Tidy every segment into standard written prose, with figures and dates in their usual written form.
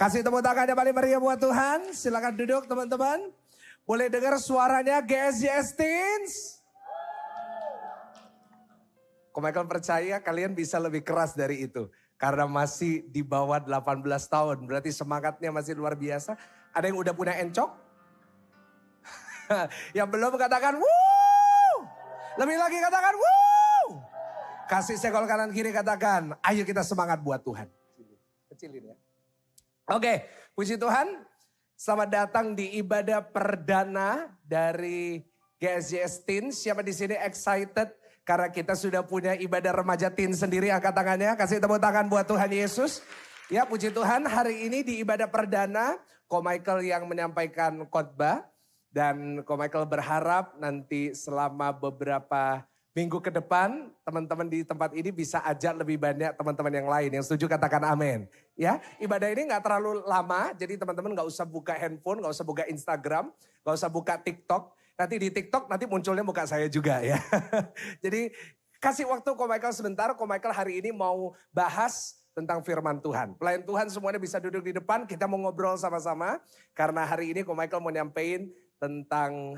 Kasih tepuk tangan yang paling meriah buat Tuhan. Silakan duduk teman-teman. Boleh dengar suaranya GSJS Teens? Ko Michael percaya kalian bisa lebih keras dari itu. Karena masih di bawah 18 tahun. Berarti semangatnya masih luar biasa. Ada yang udah punya encok? Yang belum katakan wuh. Lebih lagi katakan wuh. Kasih senggol kanan kiri katakan, ayo kita semangat buat Tuhan. Kecilin ya. Oke, puji Tuhan. Selamat datang di ibadah perdana dari GSJS Teens. Siapa di sini excited karena kita sudah punya ibadah remaja teen sendiri? Angkat tangannya, kasih tepuk tangan buat Tuhan Yesus. Ya, puji Tuhan, hari ini di ibadah perdana Ko Michael yang menyampaikan khotbah. Dan Ko Michael berharap nanti selama beberapa minggu ke depan teman-teman di tempat ini bisa ajak lebih banyak teman-teman yang lain. Yang setuju katakan amin. Ya, ibadah ini gak terlalu lama, jadi teman-teman gak usah buka handphone, gak usah buka Instagram, gak usah buka TikTok. Nanti di TikTok nanti munculnya muka saya juga ya. Jadi kasih waktu Ko Michael sebentar, Ko Michael hari ini mau bahas tentang firman Tuhan. Pelayan Tuhan semuanya bisa duduk di depan, kita mau ngobrol sama-sama. Karena hari ini Ko Michael mau nyampein tentang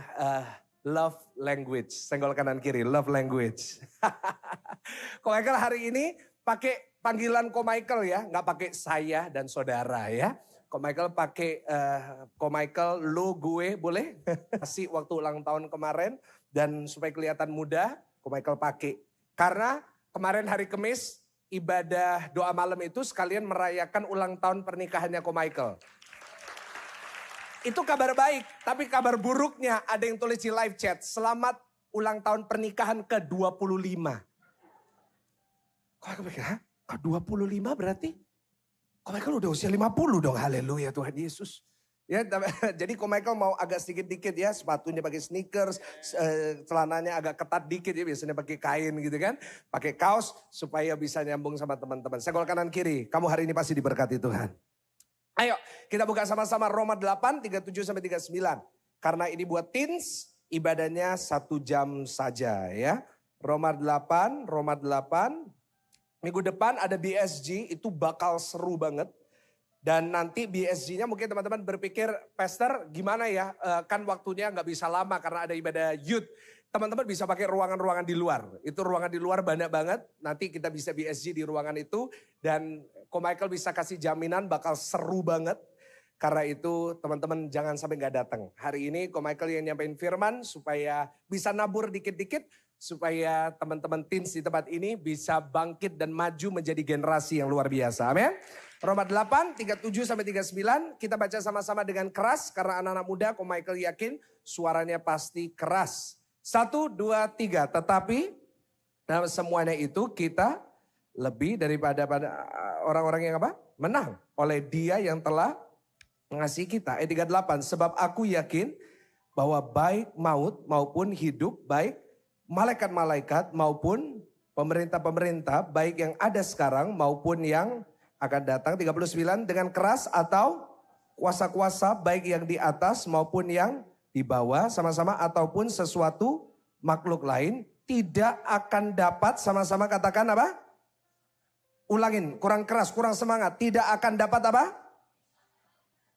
love language. Senggol kanan kiri, love language. Ko Michael hari ini pakai panggilan Ko Michael ya, nggak pakai saya dan saudara ya. Ko Michael pakai Ko Michael, lu, gue, boleh? Kasih waktu ulang tahun kemarin dan supaya kelihatan muda, Ko Michael pakai. Karena kemarin hari Kamis ibadah doa malam itu sekalian merayakan ulang tahun pernikahannya Ko Michael. Itu kabar baik, tapi kabar buruknya ada yang tulis di live chat. Selamat ulang tahun pernikahan ke-25. Kok aku pikir, hah? Ke-25 berarti? Ko Michael udah usia 50 dong, haleluya Tuhan Yesus. Ya, jadi Ko Michael mau agak sedikit-dikit ya, sepatunya pakai sneakers, celananya agak ketat dikit ya, biasanya pakai kain gitu kan. Pakai kaos supaya bisa nyambung sama teman-teman. Senggol kanan kiri, kamu hari ini pasti diberkati Tuhan. Ayo kita buka sama-sama Roma 8, 37-39. Karena ini buat teens, ibadahnya 1 jam saja ya. Roma 8. Minggu depan ada BSG, itu bakal seru banget. Dan nanti BSG-nya mungkin teman-teman berpikir, Pastor gimana ya, kan waktunya gak bisa lama karena ada ibadah youth. Teman-teman bisa pakai ruangan-ruangan di luar. Itu ruangan di luar banyak banget. Nanti kita bisa BSG di ruangan itu. Dan Ko Michael bisa kasih jaminan bakal seru banget. Karena itu teman-teman jangan sampai gak datang. Hari ini Ko Michael yang nyampein firman supaya bisa nabur dikit-dikit. Supaya teman-teman teens di tempat ini bisa bangkit dan maju menjadi generasi yang luar biasa. Amin. Roma 8, 37-39. Kita baca sama-sama dengan keras. Karena anak-anak muda Ko Michael yakin suaranya pasti keras. 1, 2, 3. Tetapi dalam semuanya itu kita lebih daripada orang-orang yang apa? Menang oleh Dia yang telah mengasihi kita. Ayat 38. Sebab aku yakin bahwa baik maut maupun hidup, baik malaikat-malaikat maupun pemerintah-pemerintah, baik yang ada sekarang maupun yang akan datang. 39. Dengan keras atau kuasa-kuasa baik yang di atas maupun yang di bawah, sama-sama ataupun sesuatu makhluk lain tidak akan dapat, sama-sama katakan apa? Ulangin, kurang keras, kurang semangat. Tidak akan dapat apa?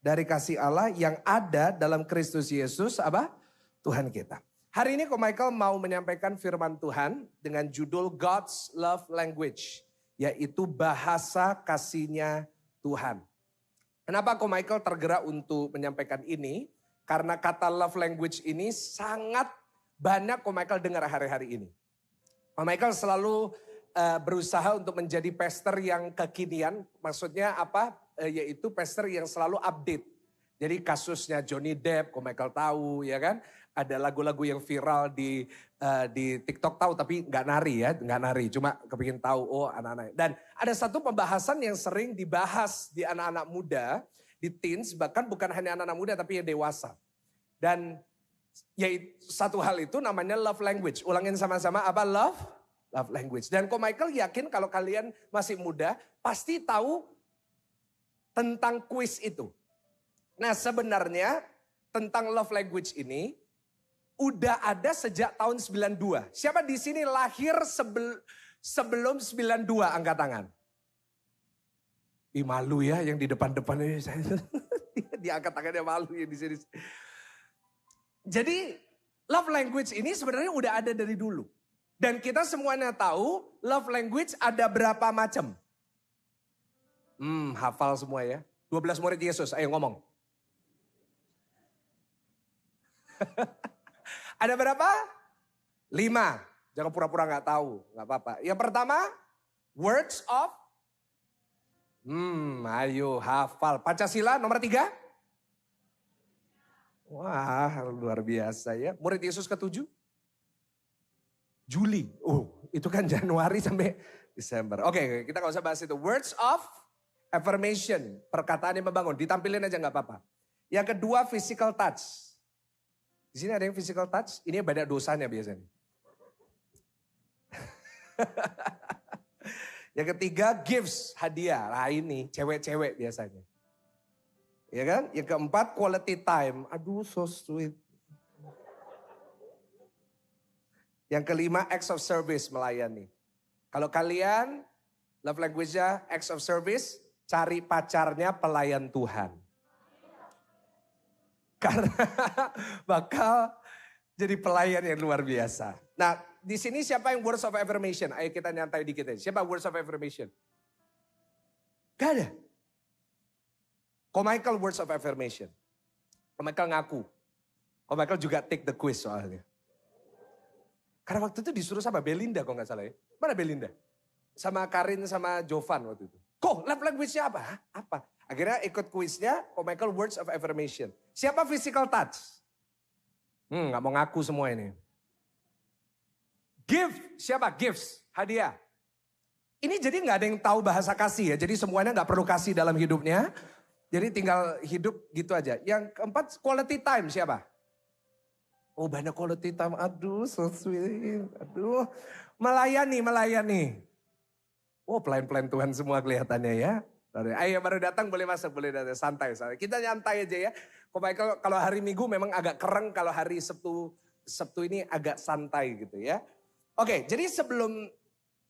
Dari kasih Allah yang ada dalam Kristus Yesus apa? Tuhan kita. Hari ini Ko Michael mau menyampaikan firman Tuhan dengan judul God's Love Language. Yaitu bahasa kasihnya Tuhan. Kenapa Ko Michael tergerak untuk menyampaikan ini? Karena kata love language ini sangat banyak Ko Michael dengar hari-hari ini. Ko Michael selalu berusaha untuk menjadi pastor yang kekinian. Maksudnya apa? Yaitu pastor yang selalu update. Jadi kasusnya Johnny Depp, Ko Michael tahu ya kan. Ada lagu-lagu yang viral di TikTok tahu tapi nggak nari ya. Nggak nari, cuma kepingin tahu oh anak-anak. Dan ada satu pembahasan yang sering dibahas di anak-anak muda. Di teens, bahkan bukan hanya anak-anak muda tapi yang dewasa. Dan ya satu hal itu namanya love language. Ulangin sama-sama apa love? Love language. Dan Ko Michael yakin kalau kalian masih muda pasti tahu tentang kuis itu. Nah sebenarnya tentang love language ini udah ada sejak tahun 92. Siapa di sini lahir sebelum 92 angkat tangan? Ih malu ya yang di depan-depan ini. Diangkat tangannya malu ya di sini. Jadi love language ini sebenarnya udah ada dari dulu. Dan kita semuanya tahu love language ada berapa macam. Hafal semua ya. 12 murid Yesus, ayo ngomong. Ada berapa? 5. Jangan pura-pura gak tahu, gak apa-apa. Yang pertama, words of. Ayo hafal. Pancasila nomor 3. Wah luar biasa ya. Murid Yesus ke-7. Juli. Itu kan Januari sampai Desember. Oke, kita gak usah bahas itu. Words of affirmation. Perkataan yang membangun. Ditampilin aja gak apa-apa. Yang kedua physical touch. Di sini ada yang physical touch, ini banyak dosanya biasanya. Yang ketiga gifts, hadiah. Nah ini cewek-cewek biasanya. Ya kan? Yang keempat quality time. Aduh so sweet. Yang kelima acts of service, melayani. Kalau kalian love language-nya acts of service, cari pacarnya pelayan Tuhan. Karena bakal jadi pelayan yang luar biasa. Nah, di sini siapa yang words of affirmation? Ayo kita nyantai dikit aja. Siapa words of affirmation? Gak ada. Ko Michael words of affirmation. Ko Michael ngaku. Ko Michael juga take the quiz soalnya. Karena waktu itu disuruh sama Belinda kalau gak salah ya. Mana Belinda? Sama Karin sama Jovan waktu itu. Kok love language-nya apa? Hah? Apa? Akhirnya ikut kuisnya, Ko Michael words of affirmation. Siapa physical touch? Gak mau ngaku semua ini. Gift, siapa? Gifts, hadiah. Ini jadi gak ada yang tahu bahasa kasih ya. Jadi semuanya gak perlu kasih dalam hidupnya. Jadi tinggal hidup gitu aja. Yang keempat, quality time siapa? Oh banyak quality time, aduh so sweet. Aduh, melayani. Oh pelayan-pelayan Tuhan semua kelihatannya ya. Ayo baru datang boleh masuk, boleh datang santai. Kita nyantai aja ya. Kalau hari Minggu memang agak kereng, kalau hari Sabtu ini agak santai gitu ya. Oke, jadi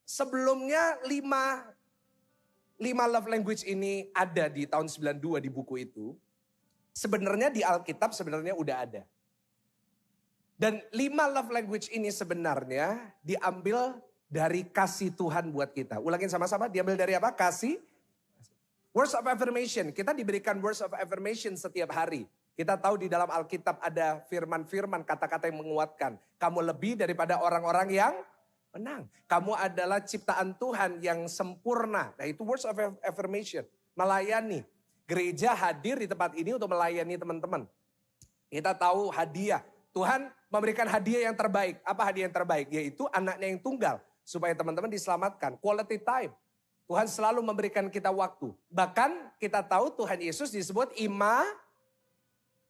sebelumnya 5 love language ini ada di tahun 92 di buku itu. Sebenarnya di Alkitab sebenarnya udah ada. Dan 5 love language ini sebenarnya diambil dari kasih Tuhan buat kita. Ulangin sama-sama, diambil dari apa? Kasih. Words of affirmation, kita diberikan words of affirmation setiap hari. Kita tahu di dalam Alkitab ada firman-firman, kata-kata yang menguatkan. Kamu lebih daripada orang-orang yang menang. Kamu adalah ciptaan Tuhan yang sempurna. Nah itu words of affirmation. Melayani. Gereja hadir di tempat ini untuk melayani teman-teman. Kita tahu hadiah. Tuhan memberikan hadiah yang terbaik. Apa hadiah yang terbaik? Yaitu anaknya yang tunggal. Supaya teman-teman diselamatkan. Quality time. Tuhan selalu memberikan kita waktu. Bahkan kita tahu Tuhan Yesus disebut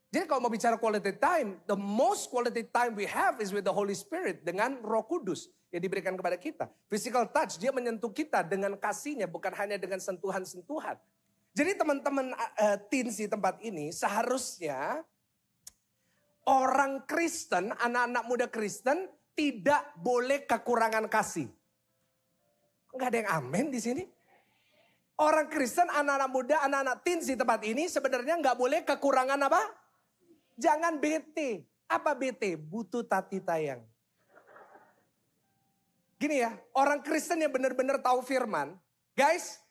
Jadi kalau mau bicara quality time, the most quality time we have is with the Holy Spirit. Dengan Roh Kudus yang diberikan kepada kita. Physical touch, dia menyentuh kita dengan kasihnya, bukan hanya dengan sentuhan-sentuhan. Jadi teman-teman teens di tempat ini seharusnya orang Kristen, anak-anak muda Kristen tidak boleh kekurangan kasih. Enggak ada yang amin di sini. Orang Kristen, anak-anak muda, anak-anak teens di tempat ini sebenarnya enggak boleh kekurangan apa? Jangan bete. Apa bete? Butuh tati tayang. Gini ya, orang Kristen yang benar-benar tahu firman. Guys,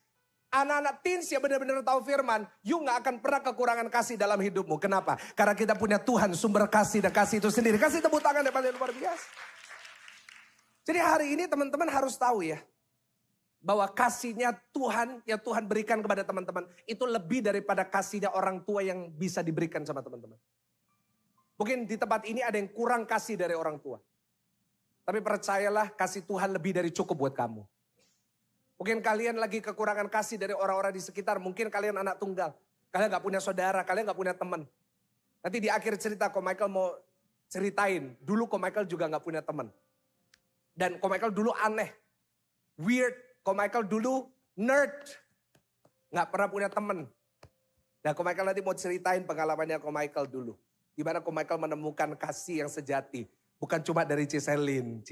anak-anak teens yang benar-benar tahu firman. You gak akan pernah kekurangan kasih dalam hidupmu. Kenapa? Karena kita punya Tuhan, sumber kasih dan kasih itu sendiri. Kasih tepuk tangan depan yang luar biasa. Jadi hari ini teman-teman harus tahu ya. Bahwa kasihnya Tuhan yang Tuhan berikan kepada teman-teman. Itu lebih daripada kasihnya orang tua yang bisa diberikan sama teman-teman. Mungkin di tempat ini ada yang kurang kasih dari orang tua. Tapi percayalah kasih Tuhan lebih dari cukup buat kamu. Mungkin kalian lagi kekurangan kasih dari orang-orang di sekitar. Mungkin kalian anak tunggal. Kalian gak punya saudara, kalian gak punya teman. Nanti di akhir cerita Ko Michael mau ceritain. Dulu Ko Michael juga gak punya teman. Dan Ko Michael dulu aneh. Weird. Ko Michael dulu nerd. Gak pernah punya teman. Nah Ko Michael nanti mau ceritain pengalamannya Ko Michael dulu. Gimana Ko Michael menemukan kasih yang sejati. Bukan cuma dari Ciselin.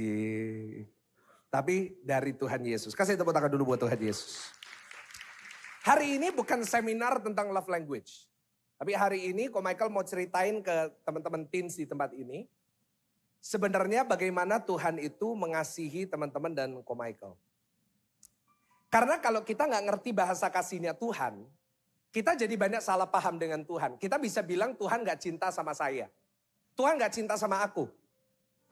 Tapi dari Tuhan Yesus. Kasih tepuk tangan dulu buat Tuhan Yesus. Hari ini bukan seminar tentang love language. Tapi hari ini Ko Michael mau ceritain ke teman-teman teens di tempat ini. Sebenarnya bagaimana Tuhan itu mengasihi teman-teman dan Ko Michael. Karena kalau kita nggak ngerti bahasa kasihnya Tuhan, kita jadi banyak salah paham dengan Tuhan. Kita bisa bilang Tuhan nggak cinta sama saya. Tuhan nggak cinta sama aku.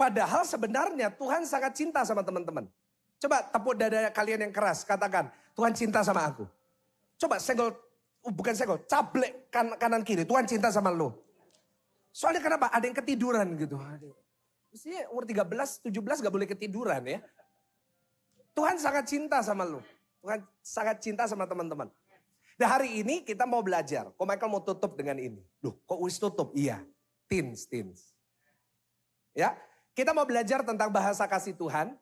Padahal sebenarnya Tuhan sangat cinta sama teman-teman. Coba tepuk dada kalian yang keras, katakan, Tuhan cinta sama aku. Coba cablek kanan kiri, Tuhan cinta sama lo. Soalnya kenapa? Ada yang ketiduran gitu. Mestinya umur 13, 17 gak boleh ketiduran ya. Tuhan sangat cinta sama lo. Tuhan sangat cinta sama teman-teman. Nah hari ini kita mau belajar. Kok Michael mau tutup dengan ini? Loh kok wis tutup? Iya, teens. Ya, kita mau belajar tentang bahasa kasih Tuhan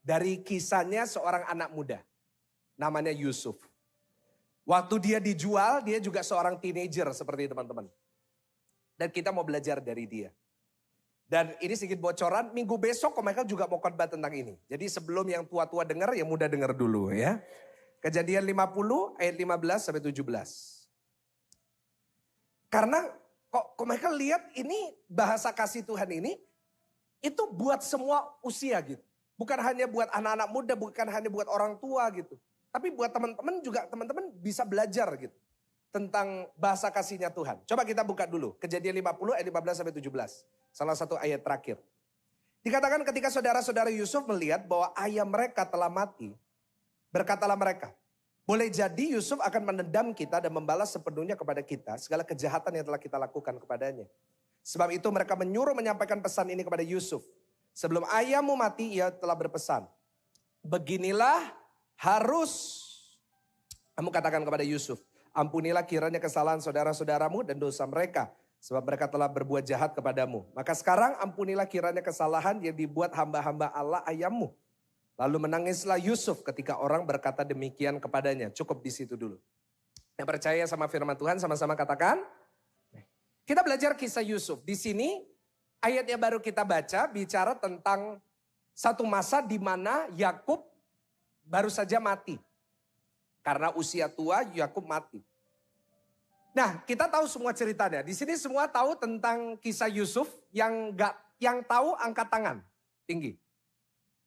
dari kisahnya seorang anak muda. Namanya Yusuf. Waktu dia dijual, dia juga seorang teenager seperti teman-teman. Dan kita mau belajar dari dia. Dan ini sedikit bocoran, minggu besok Ko Michael juga mau khotbah tentang ini. Jadi sebelum yang tua-tua dengar, yang muda dengar dulu ya. Kejadian 50 ayat 15 sampai 17. Karena Ko Michael lihat ini bahasa kasih Tuhan ini, itu buat semua usia gitu. Bukan hanya buat anak-anak muda, bukan hanya buat orang tua gitu. Tapi buat teman-teman juga, teman-teman bisa belajar gitu. Tentang bahasa kasihnya Tuhan. Coba kita buka dulu. Kejadian 50 ayat 15 sampai 17. Salah satu ayat terakhir. Dikatakan ketika saudara-saudara Yusuf melihat bahwa ayah mereka telah mati. Berkatalah mereka, boleh jadi Yusuf akan menendam kita dan membalas sepenuhnya kepada kita segala kejahatan yang telah kita lakukan kepadanya. Sebab itu mereka menyuruh menyampaikan pesan ini kepada Yusuf. Sebelum ayahmu mati ia telah berpesan. Beginilah harus kamu katakan kepada Yusuf. Ampunilah kiranya kesalahan saudara-saudaramu dan dosa mereka. Sebab mereka telah berbuat jahat kepadamu. Maka sekarang ampunilah kiranya kesalahan yang dibuat hamba-hamba Allah ayahmu. Lalu menangislah Yusuf ketika orang berkata demikian kepadanya. Cukup di situ dulu. Yang percaya sama firman Tuhan sama-sama katakan. Kita belajar kisah Yusuf. Di sini ayat yang baru kita baca bicara tentang satu masa di mana Yakub baru saja mati. Karena usia tua Yakub mati. Nah, kita tahu semua ceritanya. Di sini semua tahu tentang kisah Yusuf yang tahu angkat tangan tinggi.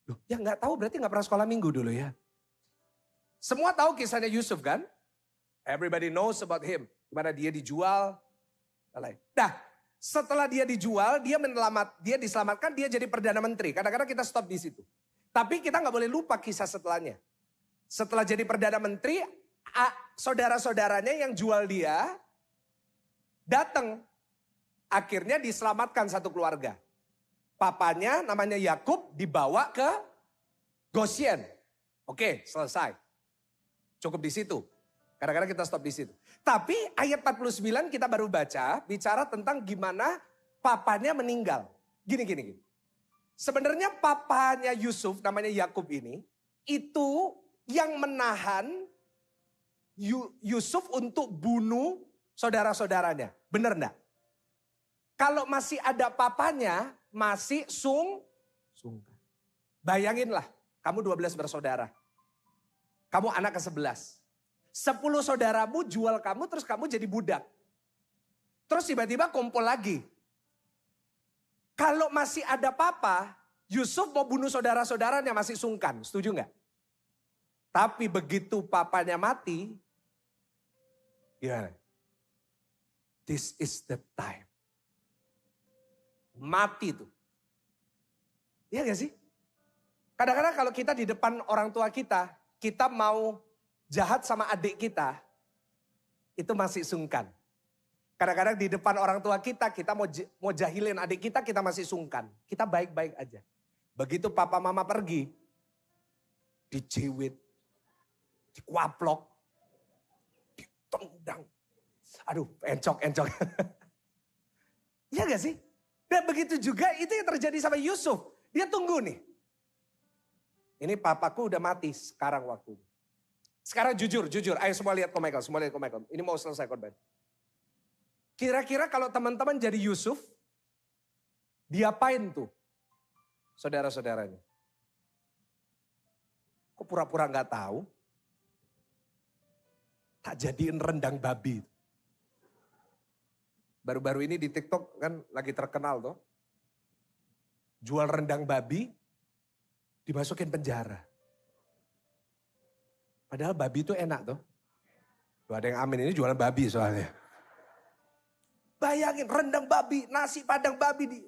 Loh, yang nggak tahu berarti nggak pernah sekolah minggu dulu ya. Semua tahu kisahnya Yusuf kan? Everybody knows about him. Gimana dia dijual. Nah, setelah dia dijual, dia diselamatkan, dia jadi Perdana Menteri. Kadang-kadang kita stop di situ. Tapi kita nggak boleh lupa kisah setelahnya. Setelah jadi Perdana Menteri, saudara-saudaranya yang jual dia datang. Akhirnya diselamatkan satu keluarga. Papanya namanya Yakub dibawa ke Goshen. Oke, selesai. Cukup di situ. Kadang-kadang kita stop di situ. Tapi ayat 49 kita baru baca bicara tentang gimana papanya meninggal. Gini. Sebenarnya papanya Yusuf namanya Yakub ini itu yang menahan Yusuf untuk bunuh saudara-saudaranya. Benar enggak? Kalau masih ada papanya, masih sungkan. Bayanginlah, kamu 12 bersaudara. Kamu anak ke-11. 10 saudaramu jual kamu, terus kamu jadi budak. Terus tiba-tiba kumpul lagi. Kalau masih ada papa, Yusuf mau bunuh saudara-saudaranya masih sungkan. Setuju enggak? Tapi begitu papanya mati, gimana? This is the time. Mati tuh. Iya gak sih? Kadang-kadang kalau kita di depan orang tua kita mau jahat sama adik kita, itu masih sungkan. Kadang-kadang di depan orang tua kita mau jahilin adik kita masih sungkan. Kita baik-baik aja. Begitu papa mama pergi, dicewit, dikuaplok, ditendang. Aduh, encok. Iya gak sih? Dan begitu juga itu yang terjadi sama Yusuf. Dia tunggu nih. Ini papaku udah mati sekarang waktunya. Sekarang jujur. Ayo semua lihat Ko Michael. Ini mau selesai korban. Kira-kira kalau teman-teman jadi Yusuf, diapain tuh saudara-saudaranya? Kok pura-pura gak tahu? Tak jadiin rendang babi. Baru-baru ini di TikTok kan lagi terkenal tuh. Jual rendang babi, dimasukin penjara. Padahal babi itu enak tuh. Tuh ada yang amin, ini jualan babi soalnya. Bayangin rendang babi, nasi padang babi.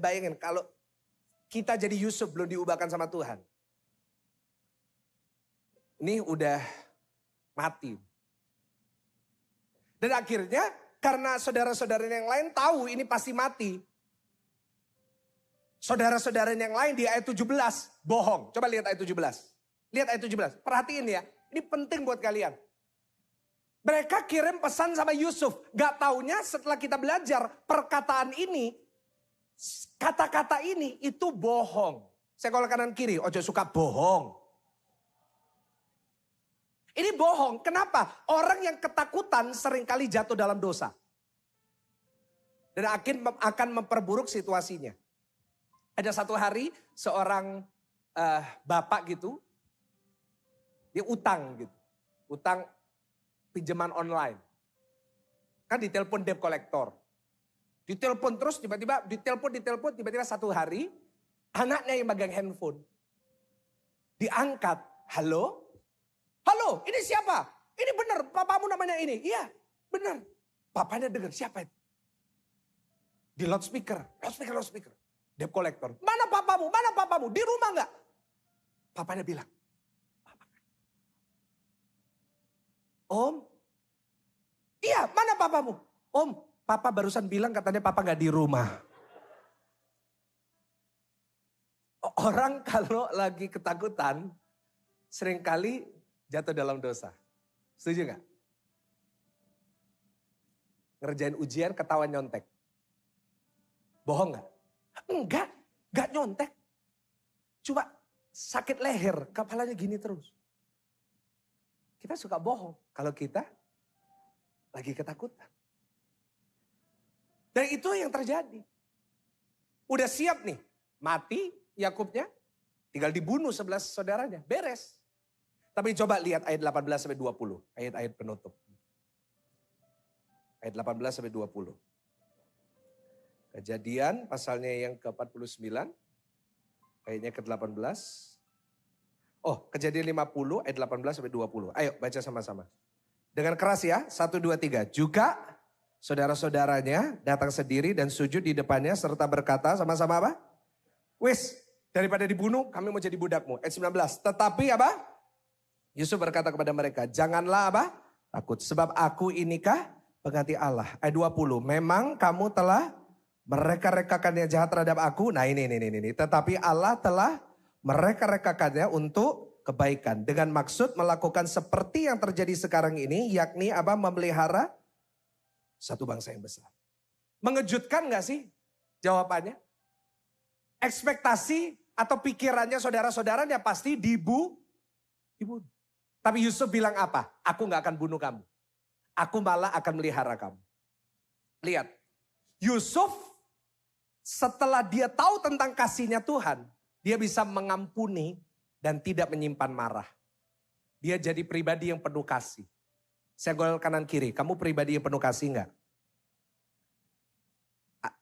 Bayangin kalau kita jadi Yusuf belum diubahkan sama Tuhan. Ini udah mati. Dan akhirnya karena saudara-saudara yang lain tahu ini pasti mati. Saudara-saudara yang lain di ayat 17 bohong. Coba lihat ayat 17. Lihat ayat 17. Perhatiin ya. Ini penting buat kalian. Mereka kirim pesan sama Yusuf. Gak taunya setelah kita belajar perkataan ini. Kata-kata ini itu bohong. Senggol kanan kiri. Ojo suka bohong. Ini bohong. Kenapa? Orang yang ketakutan seringkali jatuh dalam dosa. Dan akan memperburuk situasinya. Ada satu hari seorang bapak gitu. Dia utang gitu. Utang pinjaman online. Kan ditelepon debt collector. Ditelepon terus tiba-tiba ditelepon tiba-tiba satu hari. Anaknya yang megang handphone. Diangkat. Halo? Halo, ini siapa? Ini benar, papamu namanya ini. Iya, benar. Papanya dengar, siapa itu? Di loudspeaker. Debt collector. Mana papamu? Mana papamu? Di rumah enggak? Papanya bilang. Om, iya mana papamu? Om, papa barusan bilang katanya papa enggak di rumah. Orang kalau lagi ketakutan, seringkali jatuh dalam dosa. Setuju gak? Ngerjain ujian ketawa nyontek. Bohong gak? Enggak, gak nyontek. Coba sakit leher, kepalanya gini terus. Kita suka bohong kalau kita lagi ketakutan. Dan itu yang terjadi. Udah siap nih, mati Yakubnya, tinggal dibunuh 11 saudaranya, beres. Tapi coba lihat ayat 18 sampai 20, ayat-ayat penutup. Ayat 18 sampai 20. Kejadian pasalnya yang ke-49, ayatnya ke-18. Oh, Kejadian 50 ayat 18 sampai 20. Ayo baca sama-sama. Dengan keras ya, 1, 2, 3. Juga saudara-saudaranya datang sendiri dan sujud di depannya serta berkata sama-sama apa? Wis, daripada dibunuh kami mau jadi budakmu. Ayat 19, tetapi apa? Yusuf berkata kepada mereka, janganlah apa? Takut, sebab aku inikah pengganti Allah. Ayat 20, memang kamu telah mereka-rekakan yang jahat terhadap aku. Nah ini. Tetapi Allah telah mereka-rekakannya untuk kebaikan. Dengan maksud melakukan seperti yang terjadi sekarang ini, yakni apa? Memelihara satu bangsa yang besar. Mengejutkan gak sih jawabannya? Ekspektasi atau pikirannya saudara-saudaranya pasti dibunuh. Tapi Yusuf bilang apa? Aku gak akan bunuh kamu. Aku malah akan melihara kamu. Lihat. Yusuf setelah dia tahu tentang kasihnya Tuhan. Dia bisa mengampuni dan tidak menyimpan marah. Dia jadi pribadi yang penuh kasih. Senggol kanan kiri. Kamu pribadi yang penuh kasih gak?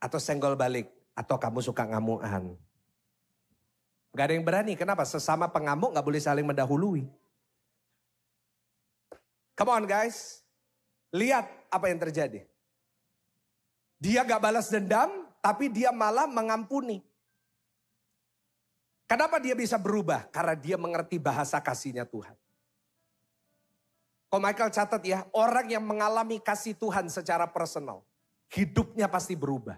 Atau senggol balik. Atau kamu suka ngamuan. Gak ada yang berani. Kenapa? Sesama pengamuk gak boleh saling mendahului. Come on guys. Lihat apa yang terjadi. Dia gak balas dendam, tapi dia malah mengampuni. Kenapa dia bisa berubah? Karena dia mengerti bahasa kasihnya Tuhan. Kok Michael catat ya, orang yang mengalami kasih Tuhan secara personal, hidupnya pasti berubah.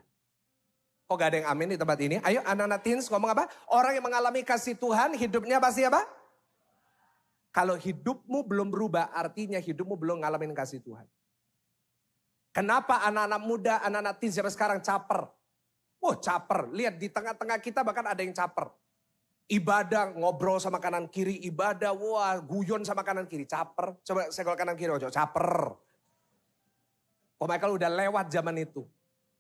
Kok gak ada yang amin di tempat ini? Ayo anak-anak teens ngomong apa? Orang yang mengalami kasih Tuhan, hidupnya pasti apa? Kalau hidupmu belum berubah, artinya hidupmu belum ngalamin kasih Tuhan. Kenapa anak-anak muda, anak-anak teen sampai sekarang caper? Oh caper, lihat di tengah-tengah kita bahkan ada yang caper. Ibadah ngobrol sama kanan kiri, ibadah wah guyon sama kanan kiri, caper. Coba senggol kanan kiri, ojo caper. Ko Michael udah lewat zaman itu.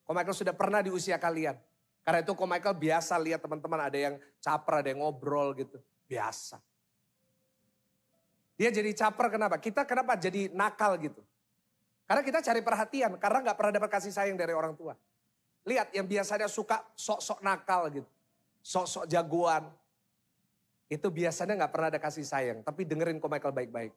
Ko Michael sudah pernah di usia kalian. Karena itu Ko Michael biasa lihat teman-teman ada yang caper, ada yang ngobrol gitu. Biasa. Dia jadi caper kenapa? Kita kenapa jadi nakal gitu? Karena kita cari perhatian, karena gak pernah dapat kasih sayang dari orang tua. Lihat yang biasanya suka sok-sok nakal gitu. Sok-sok jagoan. Itu biasanya gak pernah ada kasih sayang. Tapi dengerin kok Michael baik-baik.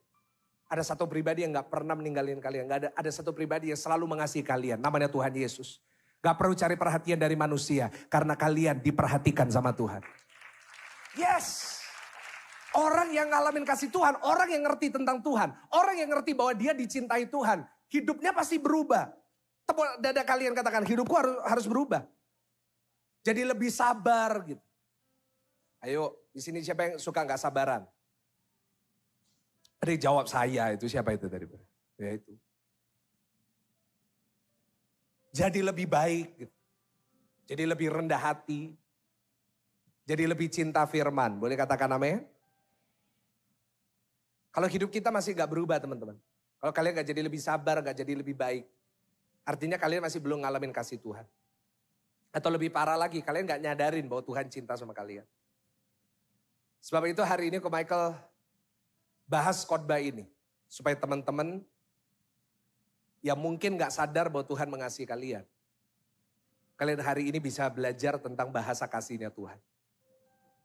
Ada satu pribadi yang gak pernah meninggalin kalian. Ada satu pribadi yang selalu mengasihi kalian. Namanya Tuhan Yesus. Gak perlu cari perhatian dari manusia. Karena kalian diperhatikan sama Tuhan. Yes. Orang yang ngalamin kasih Tuhan. Orang yang ngerti tentang Tuhan. Orang yang ngerti bahwa dia dicintai Tuhan. Hidupnya pasti berubah. Tepuk dada kalian katakan, hidupku harus berubah. Jadi lebih sabar gitu. Ayo, di sini siapa yang suka gak sabaran? Ada yang jawab saya, itu siapa itu tadi? Ya itu. Jadi lebih baik gitu. Jadi lebih rendah hati. Jadi lebih cinta firman. Boleh katakan amin? Kalau hidup kita masih gak berubah teman-teman. Kalau kalian gak jadi lebih sabar, gak jadi lebih baik. Artinya kalian masih belum ngalamin kasih Tuhan. Atau lebih parah lagi, kalian gak nyadarin bahwa Tuhan cinta sama kalian. Sebab itu hari ini Michael bahas khotbah ini. Supaya teman-teman yang mungkin gak sadar bahwa Tuhan mengasihi kalian. Kalian hari ini bisa belajar tentang bahasa kasihnya Tuhan.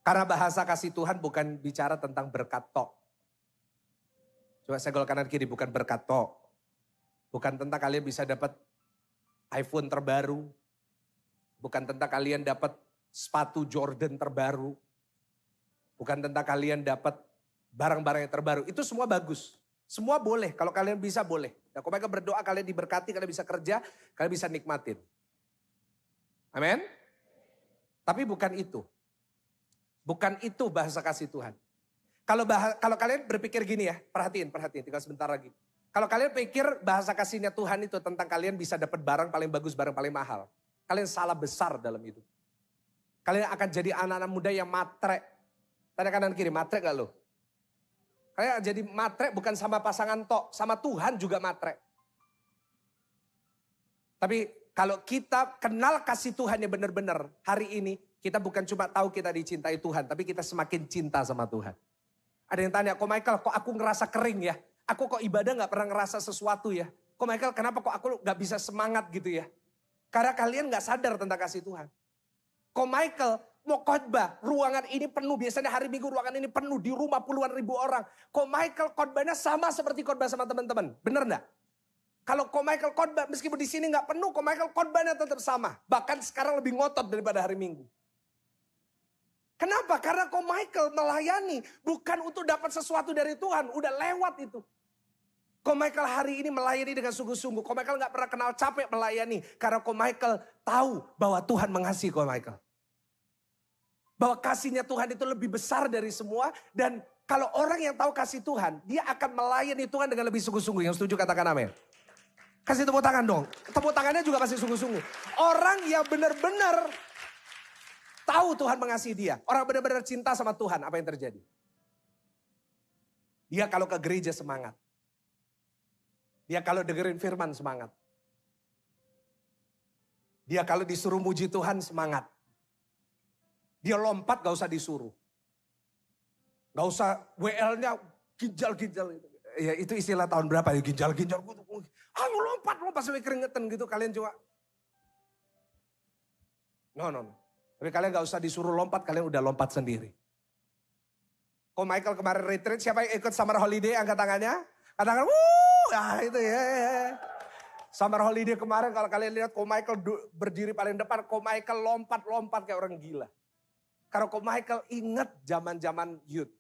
Karena bahasa kasih Tuhan bukan bicara tentang berkat tok. Coba segel kanan kiri, bukan berkat tok. Bukan tentang kalian bisa dapat iPhone terbaru. Bukan tentang kalian dapat sepatu Jordan terbaru. Bukan tentang kalian dapat barang-barang yang terbaru. Itu semua bagus. Semua boleh, kalau kalian bisa boleh. Nah, kalau mereka berdoa kalian diberkati, kalian bisa kerja, kalian bisa nikmatin. Amin? Tapi bukan itu. Bukan itu bahasa kasih Tuhan. Kalau kalian berpikir gini ya, perhatiin, tinggal sebentar lagi. Kalau kalian pikir bahasa kasihnya Tuhan itu tentang kalian bisa dapat barang paling bagus, barang paling mahal. Kalian salah besar dalam hidup. Kalian akan jadi anak-anak muda yang matre. Tanda kanan kiri, matre gak lo? Kalian jadi matre bukan sama pasangan tok, sama Tuhan juga matre. Tapi kalau kita kenal kasih Tuhan yang benar-benar hari ini, kita bukan cuma tahu kita dicintai Tuhan, tapi kita semakin cinta sama Tuhan. Ada yang tanya, kok Michael kok aku ngerasa kering ya? Aku kok ibadah gak pernah ngerasa sesuatu ya? Kok Michael kenapa kok aku gak bisa semangat gitu ya? Karena kalian gak sadar tentang kasih Tuhan. Kok Michael mau khotbah, ruangan ini penuh, biasanya hari Minggu ruangan ini penuh, di rumah puluhan ribu orang. Kok Michael khotbahnya sama seperti khotbah sama teman-teman? Bener gak? Kalau kok Michael khotbah meskipun di sini gak penuh, kok Michael khotbahnya tetap sama. Bahkan sekarang lebih ngotot daripada hari Minggu. Kenapa? Karena kok Michael melayani bukan untuk dapat sesuatu dari Tuhan, udah lewat itu. Kok Michael hari ini melayani dengan sungguh-sungguh. Kok Michael gak pernah kenal capek melayani. Karena kok Michael tahu bahwa Tuhan mengasihi kok Michael. Bahwa kasihnya Tuhan itu lebih besar dari semua. Dan kalau orang yang tahu kasih Tuhan, dia akan melayani Tuhan dengan lebih sungguh-sungguh. Yang setuju katakan amin. Kasih tepuk tangan dong. Tepuk tangannya juga pasti sungguh-sungguh. Orang yang benar-benar tahu Tuhan mengasihi dia. Orang benar-benar cinta sama Tuhan. Apa yang terjadi? Dia kalau ke gereja semangat. Dia kalau dengerin firman semangat. Dia kalau disuruh muji Tuhan semangat. Dia lompat gak usah disuruh. Gak usah WL-nya ginjal-ginjal. Ya itu istilah tahun berapa ya ginjal-ginjal. Ayo lompat sampai keringetan gitu kalian coba. No. Tapi kalian gak usah disuruh lompat, kalian udah lompat sendiri. Kok Michael kemarin retreat, siapa yang ikut summer holiday angkat tangannya? Katakan, wuh, itu ya. Summer holiday kemarin kalau kalian lihat kok Michael berdiri paling depan, kok Michael lompat-lompat kayak orang gila. Karena kok Michael inget zaman-zaman youth.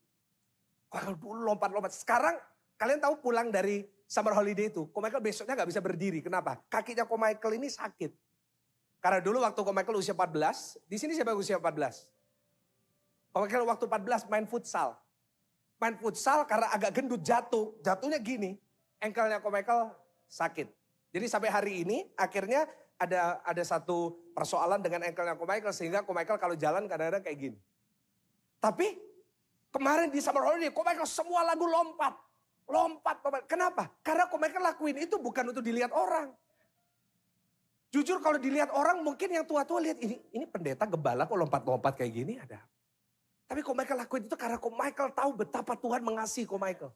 Kok dulu lompat-lompat. Sekarang kalian tahu pulang dari summer holiday itu, kok Michael besoknya gak bisa berdiri. Kenapa? Kakinya kok Michael ini sakit. Karena dulu waktu kok Michael usia 14, di sini siapa usia 14? Kok Michael waktu 14 main futsal. Main futsal karena agak gendut jatuhnya gini. Ankle-nya kok Michael sakit. Jadi sampai hari ini akhirnya ada satu persoalan dengan ankle-nya kok Michael. Sehingga kok Michael kalau jalan kadang-kadang kayak gini. Tapi kemarin di summer holiday kok Michael semua lagu lompat. Lompat. Kenapa? Karena kok Michael lakuin itu bukan untuk dilihat orang. Jujur kalau dilihat orang mungkin yang tua-tua lihat ini pendeta gembala kok lompat-lompat kayak gini ada. Tapi kok Michael lakuin itu karena kok Michael tahu betapa Tuhan mengasihi kok Michael.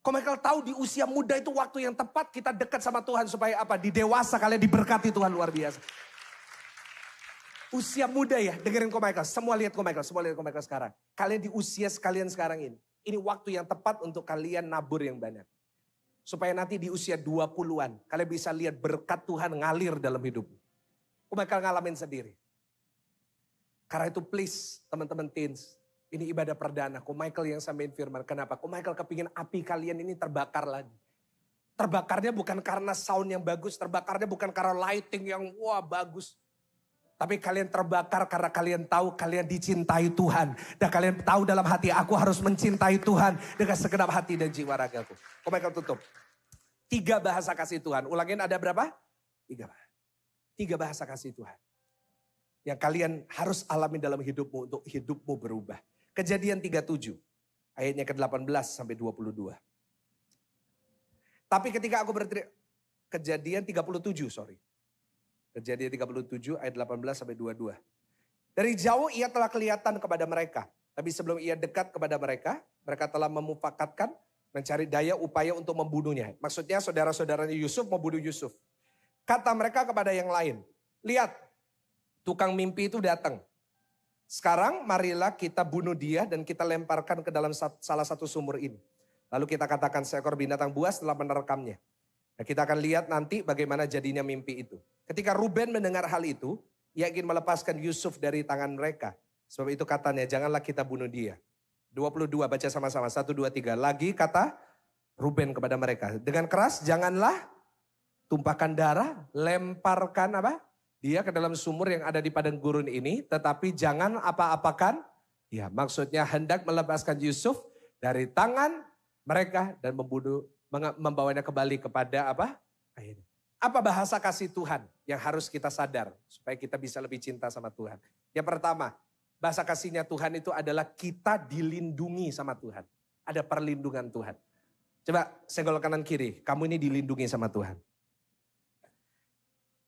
Kok Michael tahu di usia muda itu waktu yang tepat kita dekat sama Tuhan supaya apa? Di dewasa kalian diberkati Tuhan luar biasa. Usia muda ya, dengerin Ko Michael. Semua lihat Ko Michael sekarang. Kalian di usia sekalian sekarang ini. Ini waktu yang tepat untuk kalian nabur yang banyak. Supaya nanti di usia 20-an kalian bisa lihat berkat Tuhan ngalir dalam hidupmu. Ko Michael ngalamin sendiri. Karena itu please teman-teman teens. Ini ibadah perdana. Ko Michael yang sampein firman. Kenapa? Ko Michael kepingin api kalian ini terbakar lagi. Terbakarnya bukan karena sound yang bagus. Terbakarnya bukan karena lighting yang wah bagus. Tapi kalian terbakar karena kalian tahu kalian dicintai Tuhan. Dan kalian tahu dalam hati aku harus mencintai Tuhan. Dengan segenap hati dan jiwa ragaku. Ko Michael tutup. 3 bahasa kasih Tuhan. Ulangin ada berapa? 3 bahasa kasih Tuhan. Yang kalian harus alami dalam hidupmu untuk hidupmu berubah. Kejadian 37, ayatnya ke-18 sampai 22. Tapi ketika aku berteriak, Kejadian 37, sorry. Kejadian 37 ayat 18 sampai 22. Dari jauh ia telah kelihatan kepada mereka. Tapi sebelum ia dekat kepada mereka, mereka telah memufakatkan, mencari daya upaya untuk membunuhnya. Maksudnya saudara-saudaranya Yusuf membunuh Yusuf. Kata mereka kepada yang lain, lihat tukang mimpi itu datang. Sekarang marilah kita bunuh dia dan kita lemparkan ke dalam salah satu sumur ini. Lalu kita katakan seekor binatang buas telah menerekamnya. Nah, kita akan lihat nanti bagaimana jadinya mimpi itu. Ketika Ruben mendengar hal itu, ia ingin melepaskan Yusuf dari tangan mereka. Sebab itu katanya, janganlah kita bunuh dia. 22 baca sama-sama, 1, 2, 3. Lagi kata Ruben kepada mereka. Dengan keras, janganlah tumpahkan darah, lemparkan apa? Dia ke dalam sumur yang ada di padang gurun ini, tetapi jangan apa-apakan. Ya, maksudnya hendak melepaskan Yusuf dari tangan mereka dan membawanya kembali kepada apa? Apa bahasa kasih Tuhan yang harus kita sadar supaya kita bisa lebih cinta sama Tuhan? Yang pertama, bahasa kasihnya Tuhan itu adalah kita dilindungi sama Tuhan. Ada perlindungan Tuhan. Coba senggol kanan kiri, kamu ini dilindungi sama Tuhan.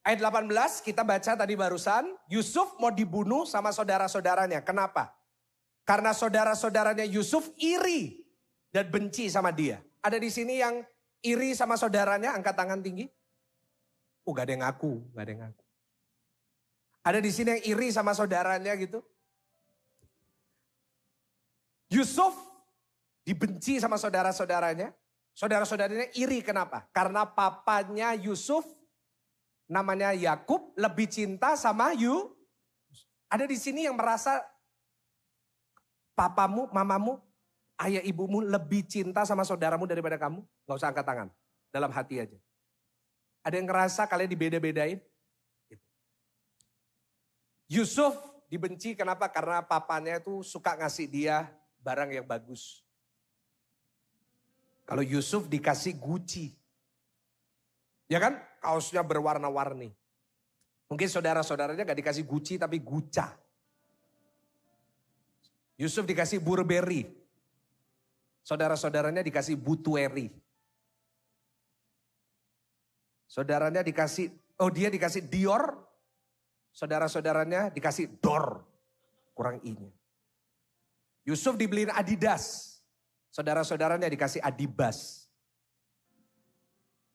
Ayat 18 kita baca tadi barusan, Yusuf mau dibunuh sama saudara-saudaranya. Kenapa? Karena saudara-saudaranya Yusuf iri dan benci sama dia. Ada di sini yang iri sama saudaranya, angkat tangan tinggi. Gak ada yang ngaku, gak ada yang ngaku. Ada di sini yang iri sama saudaranya gitu. Yusuf dibenci sama saudara-saudaranya. Saudara-saudaranya iri kenapa? Karena papanya Yusuf namanya Yakub lebih cinta sama Yusuf. Ada di sini yang merasa papamu, mamamu, ayah ibumu lebih cinta sama saudaramu daripada kamu. Gak usah angkat tangan, dalam hati aja. Ada yang ngerasa kalian dibeda-bedain? Yusuf dibenci kenapa? Karena papanya itu suka ngasih dia barang yang bagus. Kalau Yusuf dikasih Gucci. Ya kan? Kaosnya berwarna-warni. Mungkin saudara-saudaranya gak dikasih Gucci tapi Guca. Yusuf dikasih Burberry. Saudara-saudaranya dikasih Butueri. Saudaranya dikasih, dia dikasih Dior. Saudara-saudaranya dikasih Dor. Kurang i-nya. Yusuf dibeliin Adidas. Saudara-saudaranya dikasih Adibas.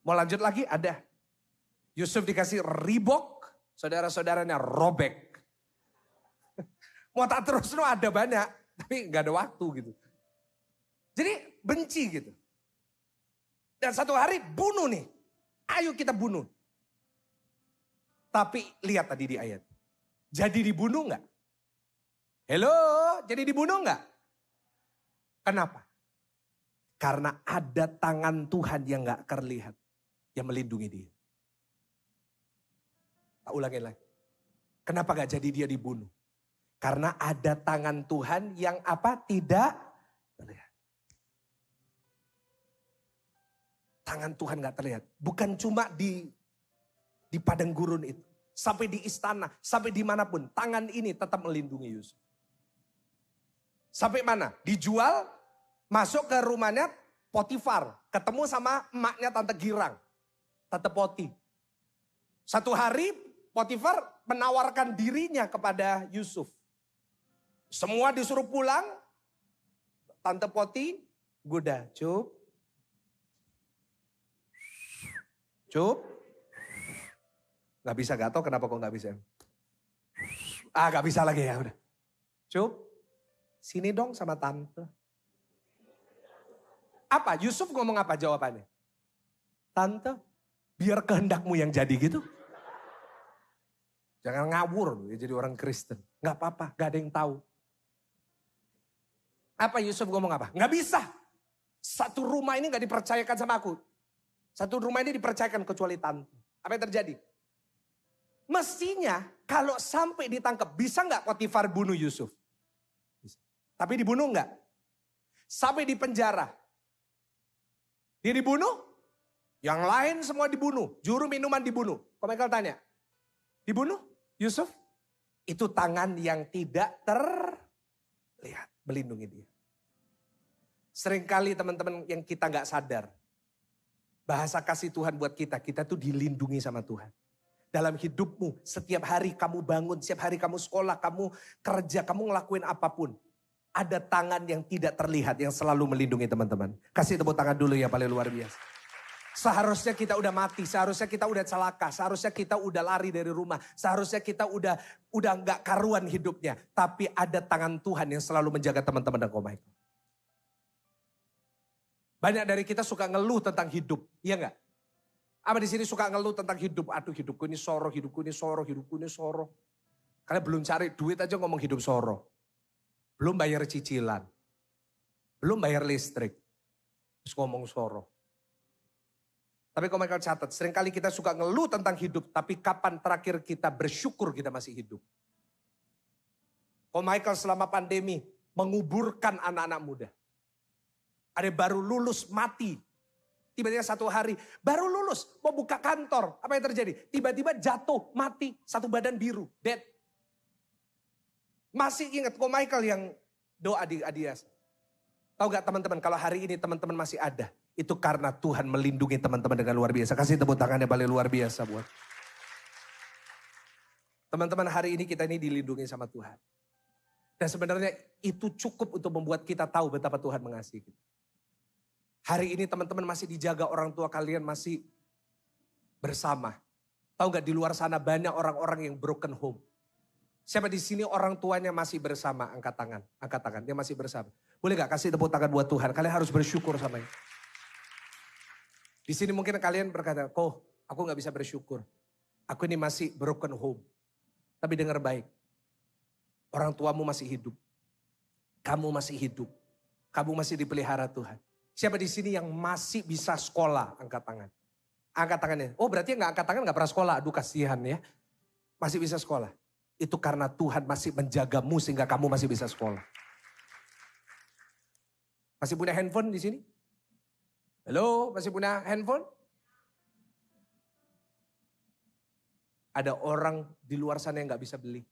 Mau lanjut lagi? Ada. Yusuf dikasih Reebok, saudara-saudaranya Robek. Mau tak terus ada banyak, tapi gak ada waktu gitu. Jadi benci gitu. Dan satu hari bunuh nih. Ayo kita bunuh. Tapi lihat tadi di ayat. Jadi dibunuh gak? Halo, jadi dibunuh gak? Kenapa? Karena ada tangan Tuhan yang gak terlihat. Yang melindungi dia. Tak ulangin lagi. Kenapa gak jadi dia dibunuh? Karena ada tangan Tuhan yang apa? Tidak terlihat. Tangan Tuhan gak terlihat. Bukan cuma di padang gurun itu. Sampai di istana, sampai dimanapun. Tangan ini tetap melindungi Yusuf. Sampai mana? Dijual, masuk ke rumahnya Potifar. Ketemu sama emaknya Tante Girang. Tante Poti. Satu hari Potifar menawarkan dirinya kepada Yusuf. Semua disuruh pulang. Tante Poti, goda, Cuk. Cup. Gak bisa, gak tau kenapa kok gak bisa. Gak bisa lagi ya udah. Cup, sini dong sama tante. Apa? Yusuf ngomong apa jawabannya? Tante, biar kehendakmu yang jadi gitu. Jangan ngawur ya jadi orang Kristen. Gak apa-apa, gak ada yang tahu. Apa Yusuf ngomong apa? Gak bisa. Satu rumah ini gak dipercayakan sama aku. Satu rumah ini dipercayakan kecuali tante. Apa yang terjadi? Mestinya kalau sampai ditangkap, bisa nggak Potifar bunuh Yusuf? Bisa. Tapi dibunuh nggak? Sampai di penjara. Dia dibunuh? Yang lain semua dibunuh. Juru minuman dibunuh. Kok Michael tanya? Dibunuh Yusuf? Itu tangan yang tidak terlihat. Melindungi dia. Seringkali teman-teman yang kita nggak sadar. Bahasa kasih Tuhan buat kita tuh dilindungi sama Tuhan. Dalam hidupmu, setiap hari kamu bangun, setiap hari kamu sekolah, kamu kerja, kamu ngelakuin apapun. Ada tangan yang tidak terlihat yang selalu melindungi teman-teman. Kasih tepuk tangan dulu ya, paling luar biasa. Seharusnya kita udah mati, seharusnya kita udah celaka, seharusnya kita udah lari dari rumah, seharusnya kita udah nggak karuan hidupnya. Tapi ada tangan Tuhan yang selalu menjaga teman-teman dan komai. Banyak dari kita suka ngeluh tentang hidup, iya nggak? Apa di sini suka ngeluh tentang hidup? Aduh hidupku ini soro, hidupku ini soro, hidupku ini soro. Kalian belum cari duit aja ngomong hidup soro. Belum bayar cicilan. Belum bayar listrik. Terus ngomong soro. Tapi kalau mereka catat, seringkali kita suka ngeluh tentang hidup. Tapi kapan terakhir kita bersyukur kita masih hidup? Kalau Michael selama pandemi menguburkan anak-anak muda. Ada yang baru lulus mati. Tiba-tiba satu hari baru lulus mau buka kantor. Apa yang terjadi? Tiba-tiba jatuh mati. Satu badan biru. Dead. Masih ingat kok Michael yang doa di Adias. Tahu gak teman-teman kalau hari ini teman-teman masih ada. Itu karena Tuhan melindungi teman-teman dengan luar biasa. Kasih tepuk tangannya paling luar biasa buat. Teman-teman hari ini kita ini dilindungi sama Tuhan. Dan sebenarnya itu cukup untuk membuat kita tahu betapa Tuhan mengasihi kita. Hari ini teman-teman masih dijaga, orang tua kalian masih bersama. Tahu gak di luar sana banyak orang-orang yang broken home. Siapa di sini orang tuanya masih bersama? Angkat tangan, dia masih bersama. Boleh gak kasih tepuk tangan buat Tuhan? Kalian harus bersyukur sama ini. Di sini mungkin kalian berkata, kok aku gak bisa bersyukur. Aku ini masih broken home. Tapi dengar baik, orang tuamu masih hidup. Kamu masih hidup. Kamu masih dipelihara Tuhan. Siapa di sini yang masih bisa sekolah? Angkat tangan. Angkat tangannya. Oh berarti yang gak angkat tangan gak pernah sekolah. Aduh kasihan ya. Masih bisa sekolah. Itu karena Tuhan masih menjagamu sehingga kamu masih bisa sekolah. Masih punya handphone di sini? Halo, masih punya handphone? Ada orang di luar sana yang gak bisa beli.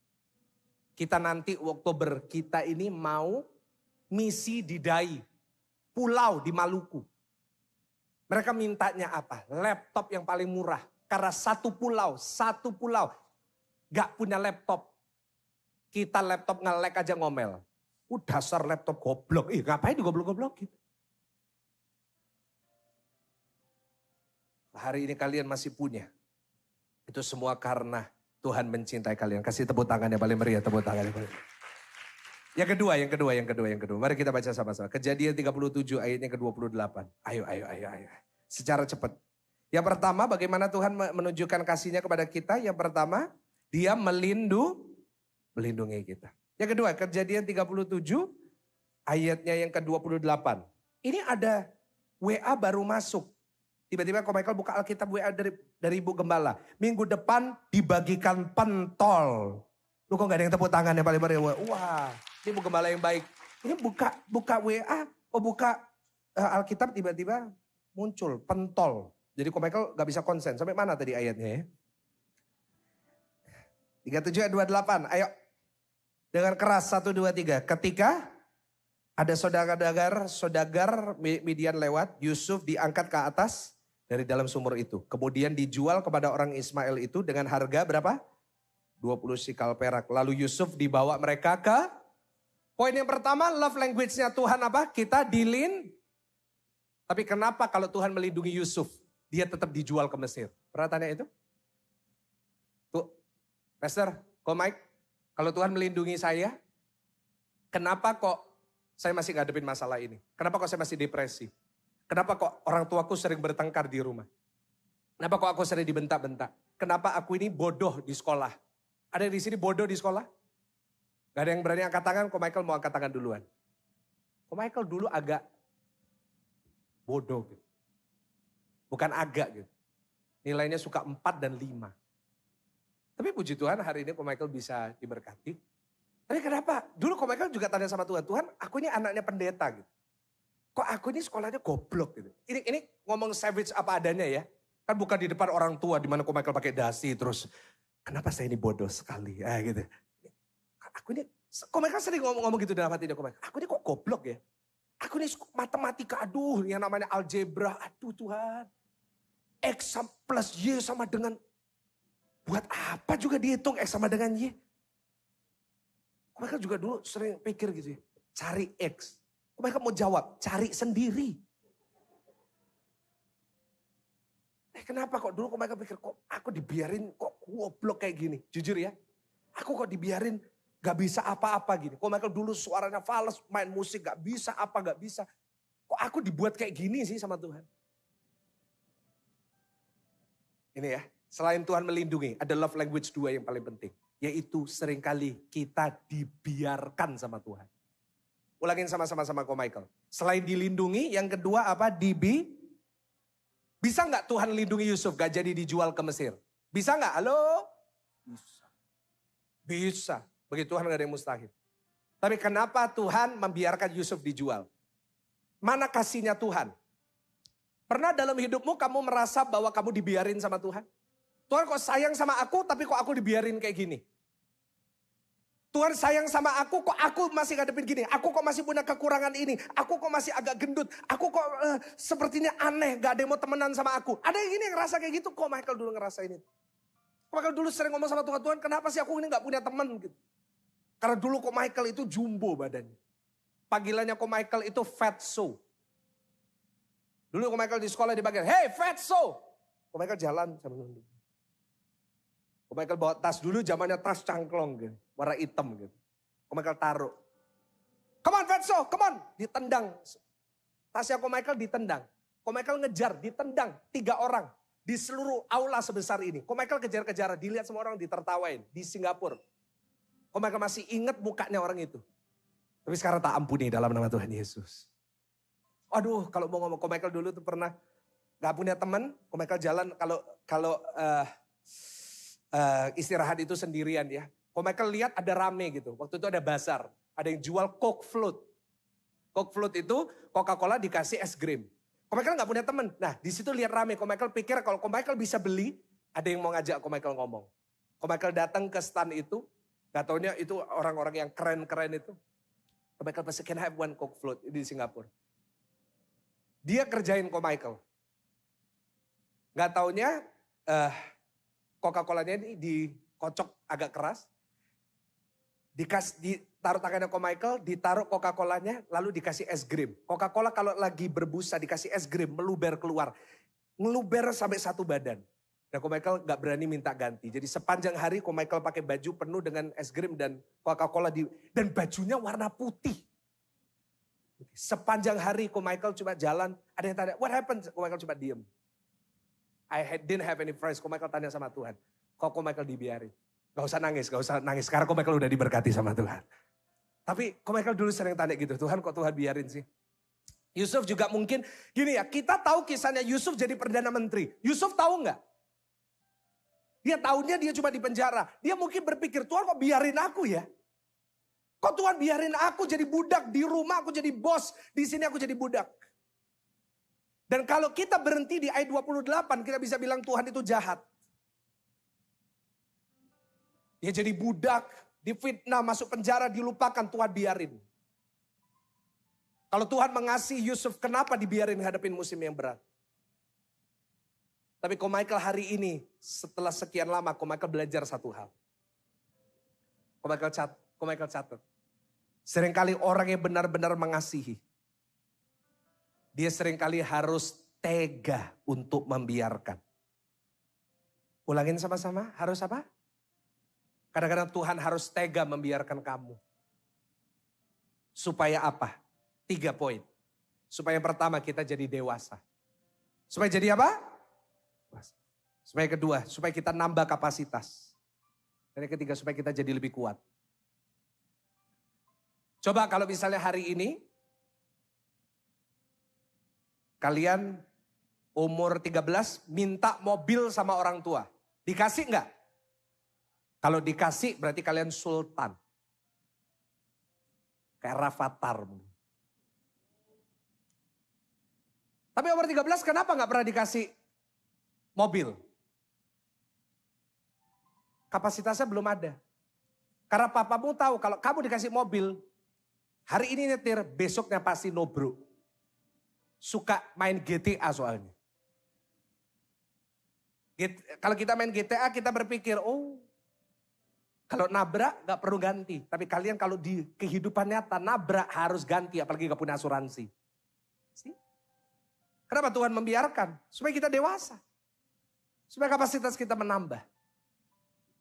Kita nanti Oktober, kita ini mau misi di Dai. Pulau di Maluku. Mereka mintanya apa? Laptop yang paling murah. Karena satu pulau gak punya laptop. Kita laptop nge-lag aja ngomel. Dasar laptop goblok. Ngapain digoblok-goblokin? Hari ini kalian masih punya. Itu semua karena Tuhan mencintai kalian. Kasih tepuk tangan yang paling meriah, tepuk tangan yang paling meriah. Yang kedua. Mari kita baca sama-sama. Kejadian 37 ayatnya ke-28. Ayo. Secara cepat. Yang pertama bagaimana Tuhan menunjukkan kasihnya kepada kita. Yang pertama dia melindungi kita. Yang kedua Kejadian 37 ayatnya yang ke-28. Ini ada WA baru masuk. Tiba-tiba kalau Michael buka Alkitab WA dari Ibu Gembala. Minggu depan dibagikan pentol. Lu kok gak ada yang tepuk tangan yang paling meriah. Wah, ini Ibu Gembala yang baik. Ini buka WA, buka Alkitab tiba-tiba muncul pentol. Jadi kok Michael gak bisa konsen. Sampai mana tadi ayatnya ya? 37 ayat 28, ayo. Dengar keras 1, 2, 3. Ketika ada saudagar Midian lewat, Yusuf diangkat ke atas dari dalam sumur itu. Kemudian dijual kepada orang Ismail itu dengan harga berapa? 20 sikal perak. Lalu Yusuf dibawa mereka ke, poin yang pertama love language-nya Tuhan apa? Kita Tapi kenapa kalau Tuhan melindungi Yusuf? dia tetap dijual ke Mesir. Pernah tanya itu? Tuh, Pastor, kok Mike, kalau Tuhan melindungi saya, kenapa kok saya masih ngadepin masalah ini? Kenapa kok saya masih depresi? Kenapa kok orang tuaku sering bertengkar di rumah? Kenapa kok aku sering dibentak-bentak? Kenapa aku ini bodoh di sekolah? Ada yang di sini bodoh di sekolah? Gak ada yang berani angkat tangan, kok Michael mau angkat tangan duluan? Kok Michael dulu agak bodoh gitu. Bukan agak gitu. Nilainya suka 4 dan 5. Tapi puji Tuhan hari ini kok Michael bisa diberkati. Tapi kenapa? Dulu kok Michael juga tanya sama Tuhan, Tuhan aku ini anaknya pendeta gitu. Kok aku ini sekolahnya goblok gitu. Ini ngomong savage apa adanya ya. Kan bukan di depan orang tua di mana kok Michael pakai dasi terus. Kenapa saya ini bodoh sekali? Gitu. Aku ini, kok Michael sering ngomong gitu dalam hatinya kok Michael. Aku ini kok goblok ya. Aku ini matematika, aduh yang namanya algebra, aduh Tuhan. X plus Y sama dengan, buat apa juga dihitung X sama dengan Y. Mereka juga dulu sering pikir gitu ya, cari X. Mereka mau jawab, cari sendiri. Kenapa kok dulu mereka pikir, kok aku dibiarin kok goblok kayak gini. Jujur ya, aku kok dibiarin gak bisa apa-apa gini. Kok Michael dulu suaranya fals, main musik gak bisa, apa gak bisa. Kok aku dibuat kayak gini sih sama Tuhan. Ini ya, selain Tuhan melindungi, ada love language 2 yang paling penting. Yaitu seringkali kita dibiarkan sama Tuhan. Ulangin sama-sama kok Michael. Selain dilindungi, yang kedua apa? Bisa gak Tuhan lindungi Yusuf gak jadi dijual ke Mesir? Bisa gak? Halo? Bisa. Bisa. Bagi Tuhan gak ada yang mustahil. Tapi kenapa Tuhan membiarkan Yusuf dijual? Mana kasihnya Tuhan? Pernah dalam hidupmu kamu merasa bahwa kamu dibiarin sama Tuhan? Tuhan kok sayang sama aku tapi kok aku dibiarin kayak gini? Tuhan sayang sama aku kok aku masih ngadepin gini? Aku kok masih punya kekurangan ini? Aku kok masih agak gendut? Aku kok sepertinya aneh gak ada yang mau temenan sama aku? Ada yang gini yang ngerasa kayak gitu? Kok Michael dulu ngerasain itu? Kok Michael dulu sering ngomong sama Tuhan, Tuhan kenapa sih aku ini gak punya teman gitu? Karena dulu kok Michael itu jumbo badannya. Panggilannya kok Michael itu fatso. Dulu kok Michael di sekolah dipanggil, hey fatso. Kok Michael jalan sambil nunduk. Kok Michael bawa tas dulu zamannya tas cangklong gitu. Warna hitam gitu. Kok Michael taruh. Come on fatso, come on. Ditendang. Tasnya kok Michael ditendang. Kok Michael ngejar, ditendang 3 orang. Di seluruh aula sebesar ini. Kok Michael kejar-kejar, dilihat semua orang ditertawain. Di Singapura. Kok Michael masih ingat mukanya orang itu. Tapi sekarang tak ampuni dalam nama Tuhan Yesus. Aduh kalau mau ngomong, kok Michael dulu tuh pernah gak punya teman. Kok Michael jalan kalau istirahat itu sendirian ya. Kok Michael lihat ada rame gitu. Waktu itu ada bazar. Ada yang jual Coke Float. Coke Float itu Coca-Cola dikasih es krim. Kok Michael gak punya teman. Nah di situ lihat rame. Kok Michael pikir kalau Kok Michael bisa beli. Ada yang mau ngajak Kok Michael ngomong. Kok Michael datang ke stand itu. Gak taunya itu orang-orang yang keren-keren itu. Kok Michael pasti can I have one Coke Float di Singapura. Dia kerjain Kok Michael. Gak taunya Coca-Colanya ini dikocok agak keras. Ditaruh tangannya Kok Michael, ditaruh Coca-Colanya, lalu dikasih es krim. Coca-Cola kalau lagi berbusa dikasih es krim, meluber keluar. Ngeluber sampai 1 badan. Dan Kok Michael gak berani minta ganti. Jadi sepanjang hari Kok Michael pakai baju penuh dengan es krim dan Coca-Cola. Dan bajunya warna putih. Sepanjang hari Kok Michael cuma jalan. Ada yang tanya, what happened? Kok Michael cuma diem. Didn't have any friends. Kok Michael tanya sama Tuhan. Kok Michael dibiarin? Gak usah nangis. Sekarang Kok Michael udah diberkati sama Tuhan. Tapi Kok Michael dulu sering tanya gitu. Tuhan kok Tuhan biarin sih? Yusuf juga mungkin, gini ya. Kita tahu kisahnya Yusuf jadi Perdana Menteri. Yusuf tahu nggak? Dia tahunya dia cuma di penjara. Dia mungkin berpikir, Tuhan kok biarin aku ya? Kok Tuhan biarin aku jadi budak di rumah, aku jadi bos, di sini aku jadi budak. Dan kalau kita berhenti di ayat 28, kita bisa bilang Tuhan itu jahat. Dia jadi budak, difitnah, masuk penjara, dilupakan, Tuhan biarin. Kalau Tuhan mengasihi Yusuf, kenapa dibiarin hadapin musim yang berat? Tapi Kok Michael hari ini, setelah sekian lama, Kok Michael belajar satu hal. Kok Michael catat. Seringkali orang yang benar-benar mengasihi, dia seringkali harus tega untuk membiarkan. Ulangin sama-sama, harus apa? Kadang-kadang Tuhan harus tega membiarkan kamu. Supaya apa? 3 poin. Supaya yang pertama kita jadi dewasa. Supaya jadi apa? Supaya kedua, supaya kita nambah kapasitas. Dan yang ketiga, supaya kita jadi lebih kuat. Coba kalau misalnya hari ini, kalian umur 13 minta mobil sama orang tua. Dikasih enggak? Kalau dikasih berarti kalian sultan. Kayak Rafathar. Tapi umur 13 kenapa enggak pernah dikasih mobil? Kapasitasnya belum ada. Karena papamu tahu kalau kamu dikasih mobil, hari ini nyetir, besoknya pasti nobro. Suka main GTA soalnya. Kalau kita main GTA kita berpikir, oh kalau nabrak gak perlu ganti. Tapi kalian kalau di kehidupan nyata nabrak harus ganti apalagi gak punya asuransi. Kenapa Tuhan membiarkan? Supaya kita dewasa. Supaya kapasitas kita menambah.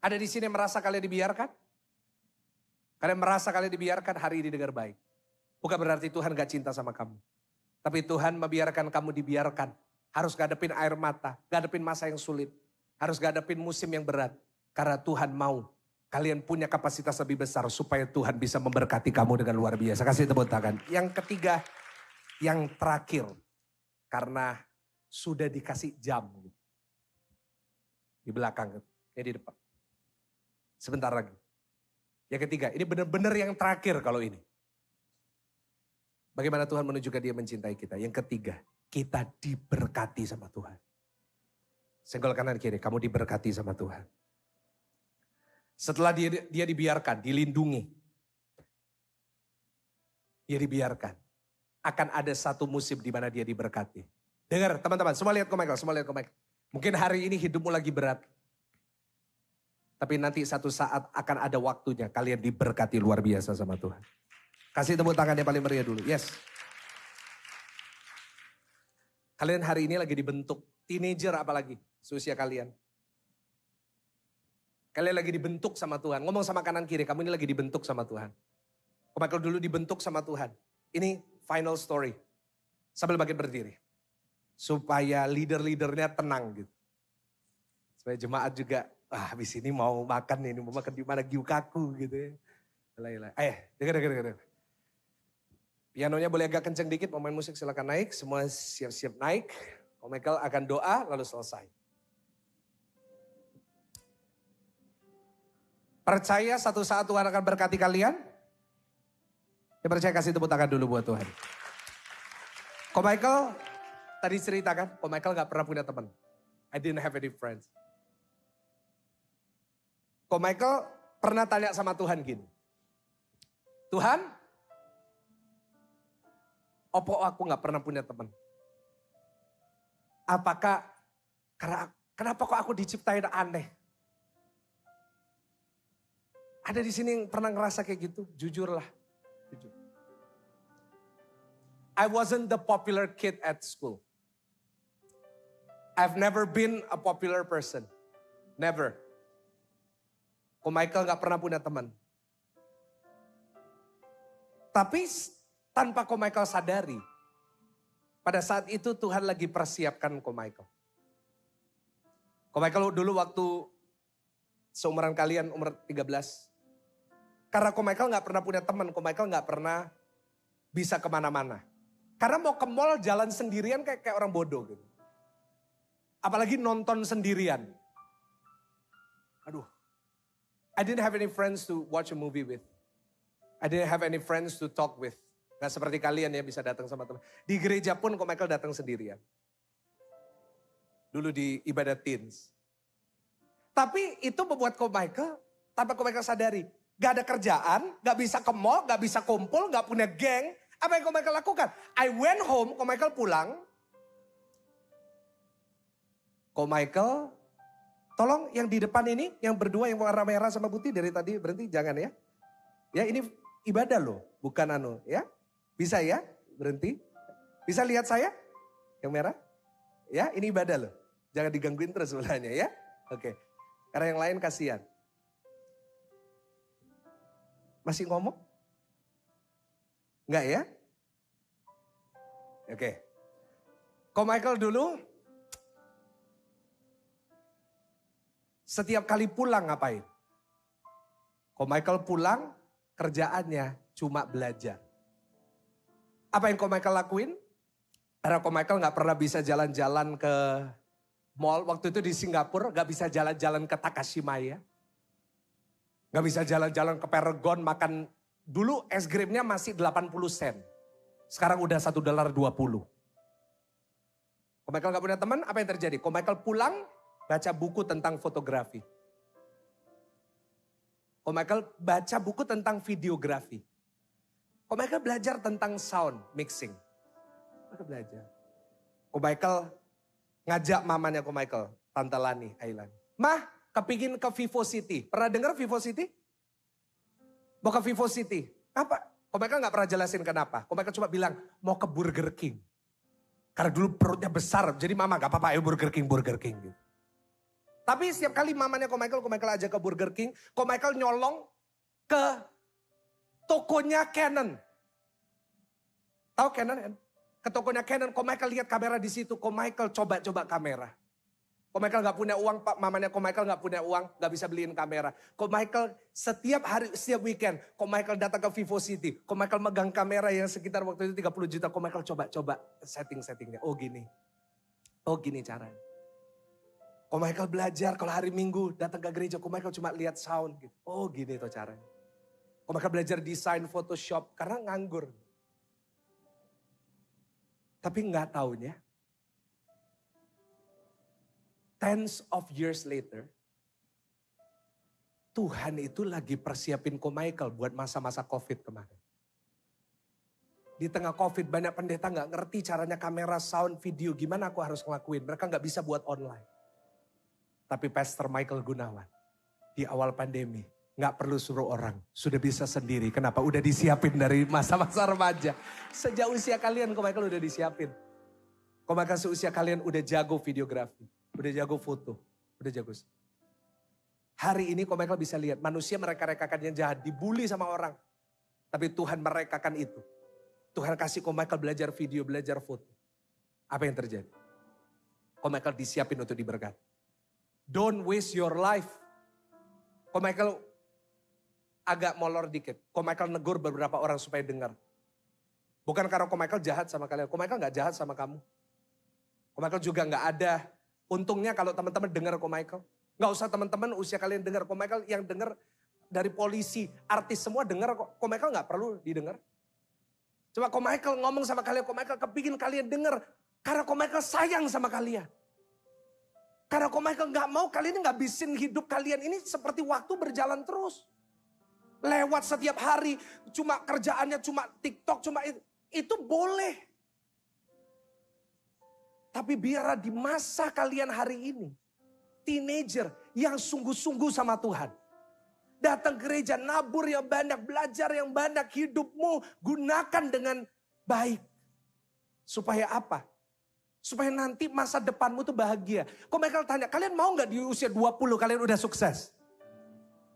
Ada di sini merasa kalian dibiarkan? Kalian merasa kalian dibiarkan, hari ini dengar baik. Bukan berarti Tuhan gak cinta sama kamu. Tapi Tuhan membiarkan kamu dibiarkan. Harus ngadepin air mata, ngadepin masa yang sulit. Harus ngadepin musim yang berat. Karena Tuhan mau kalian punya kapasitas lebih besar supaya Tuhan bisa memberkati kamu dengan luar biasa. Kasih tepuk tangan. Yang ketiga, yang terakhir. Karena sudah dikasih jam. Di belakang, ya di depan. Sebentar lagi. Yang ketiga, ini benar-benar yang terakhir kalau ini. Bagaimana Tuhan menunjukkan dia mencintai kita. Yang ketiga, kita diberkati sama Tuhan. Senggol kanan kiri, kamu diberkati sama Tuhan. Setelah dia dibiarkan, dilindungi. Dia dibiarkan. Akan ada satu musim di mana dia diberkati. Dengar teman-teman, semua lihat Ko Michael. Mungkin hari ini hidupmu lagi berat. Tapi nanti satu saat akan ada waktunya kalian diberkati luar biasa sama Tuhan. Kasih tepuk tangan yang paling meriah dulu. Yes. Kalian hari ini lagi dibentuk. Teenager apalagi. Seusia kalian. Kalian lagi dibentuk sama Tuhan. Ngomong sama kanan kiri. Kamu ini lagi dibentuk sama Tuhan. Ko Michael dulu dibentuk sama Tuhan. Ini final story. Sambil bagian berdiri. Supaya leader-leadernya tenang gitu. Supaya jemaat juga. Habis ini mau makan nih. Mau makan di mana gyukaku gitu ya. Dengar. Pianonya boleh agak kenceng dikit, pemain musik silakan naik. Semua siap-siap naik. Ko Michael akan doa lalu selesai. Percaya satu saat Tuhan akan berkati kalian? Ya percaya, kasih tepuk tangan dulu buat Tuhan. Ko Michael tadi ceritakan, Ko Michael gak pernah punya teman. I didn't have any friends. Ko Michael pernah tanya sama Tuhan gini. Tuhan, opo aku gak pernah punya teman? Apakah, kenapa kok aku diciptain aneh? Ada di sini yang pernah ngerasa kayak gitu? Jujurlah. Jujur. I wasn't the popular kid at school. I've never been a popular person. Never. Ko Michael gak pernah punya teman. Tapi tanpa Ko Michael sadari, pada saat itu Tuhan lagi persiapkan Ko Michael. Ko Michael dulu waktu seumuran kalian umur 13. Karena Ko Michael gak pernah punya teman, Ko Michael gak pernah bisa kemana-mana. Karena mau ke mall jalan sendirian kayak orang bodoh gitu. Apalagi nonton sendirian. Aduh. I didn't have any friends to watch a movie with. I didn't have any friends to talk with. Gak seperti kalian ya bisa datang sama teman. Di gereja pun Ko Michael datang sendirian. Dulu di ibadah teens. Tapi itu membuat Ko Michael, tanpa Ko Michael sadari. Gak ada kerjaan, gak bisa ke mall, gak bisa kumpul, gak punya geng. Apa yang Ko Michael lakukan? I went home, Ko Michael pulang. Ko Michael, tolong yang di depan ini, yang berdua yang warna merah sama putih dari tadi berhenti, jangan ya. Ya ini ibadah loh, bukan ya. Bisa ya, berhenti. Bisa lihat saya, yang merah? Ya, ini ibadah loh. Jangan digangguin terus sebelahnya ya. Oke. Karena yang lain kasihan. Masih ngomong? Enggak ya? Oke. Ko Michael dulu setiap kali pulang ngapain? Ko Michael pulang kerjaannya cuma belajar. Apa yang Ko Michael lakuin? Karena Ko Michael gak pernah bisa jalan-jalan ke mall. Waktu itu di Singapura gak bisa jalan-jalan ke Takashimaya. Gak bisa jalan-jalan ke Paragon makan. Dulu es krimnya masih 80 sen. Sekarang udah $1.20. Ko Michael gak punya teman, apa yang terjadi? Ko Michael pulang baca buku tentang fotografi. Ko Michael baca buku tentang videografi. Ko Michael belajar tentang sound mixing. Ko Michael belajar. Ko Michael ngajak mamanya Ko Michael, Tante Lani, Ailan. Mah, kepingin ke Vivo City. Pernah dengar Vivo City? Mau ke Vivo City. Apa? Ko Michael gak pernah jelasin kenapa. Ko Michael cuma bilang, mau ke Burger King. Karena dulu perutnya besar, jadi mama gak apa-apa, ayo Burger King gitu. Tapi setiap kali mamanya Ko Michael ajak ke Burger King, Ko Michael nyolong ke tokonya Canon. Tahu Canon kan? Ke tokonya Canon, Ko Michael lihat kamera di situ, Ko Michael coba-coba kamera. Ko Michael gak punya uang, Pak, mamanya Ko Michael gak punya uang, gak bisa beliin kamera. Ko Michael setiap hari, setiap weekend, Ko Michael datang ke Vivo City. Ko Michael megang kamera yang sekitar waktu itu 30 juta. Ko Michael coba-coba setting-settingnya. Oh gini caranya. Ko Michael belajar kalau hari Minggu datang ke gereja, Ko Michael cuma lihat sound gitu. Oh gini tuh caranya. Ko Michael belajar desain Photoshop karena nganggur. Tapi nggak taunya, tens of years later, Tuhan itu lagi persiapin Ko Michael buat masa-masa COVID kemarin. Di tengah COVID banyak pendeta gak ngerti caranya kamera, sound, video, gimana aku harus ngelakuin. Mereka gak bisa buat online. Tapi Pastor Michael Gunawan di awal pandemi gak perlu suruh orang, sudah bisa sendiri. Kenapa? Udah disiapin dari masa-masa remaja. Sejak usia kalian Ko Michael udah disiapin. Ko Michael seusia kalian udah jago videografi. Udah jago foto, udah jago. Hari ini Ko Michael bisa lihat manusia mereka-rekakan yang jahat, dibully sama orang. Tapi Tuhan merekakan itu. Tuhan kasih Ko Michael belajar video, belajar foto. Apa yang terjadi? Ko Michael disiapin untuk diberkati. Don't waste your life. Ko Michael agak molor dikit. Ko Michael negur beberapa orang supaya dengar. Bukan karena Ko Michael jahat sama kalian. Ko Michael gak jahat sama kamu. Ko Michael juga gak ada. Untungnya kalau teman-teman dengar Ko Michael. Gak usah teman-teman usia kalian dengar. Ko Michael yang dengar dari polisi, artis semua dengar kok. Ko Michael gak perlu didengar. Coba Ko Michael ngomong sama kalian. Ko Michael kepingin kalian dengar. Karena Ko Michael sayang sama kalian. Karena Ko Michael gak mau kalian ngabisin hidup kalian ini seperti waktu berjalan terus. Lewat setiap hari. Cuma kerjaannya cuma TikTok. Cuma itu boleh. Tapi biarlah di masa kalian hari ini, teenager yang sungguh-sungguh sama Tuhan. Datang gereja, nabur yang banyak, belajar yang banyak, hidupmu gunakan dengan baik. Supaya apa? Supaya nanti masa depanmu tuh bahagia. Ko Michael tanya, kalian mau gak di usia 20 kalian udah sukses?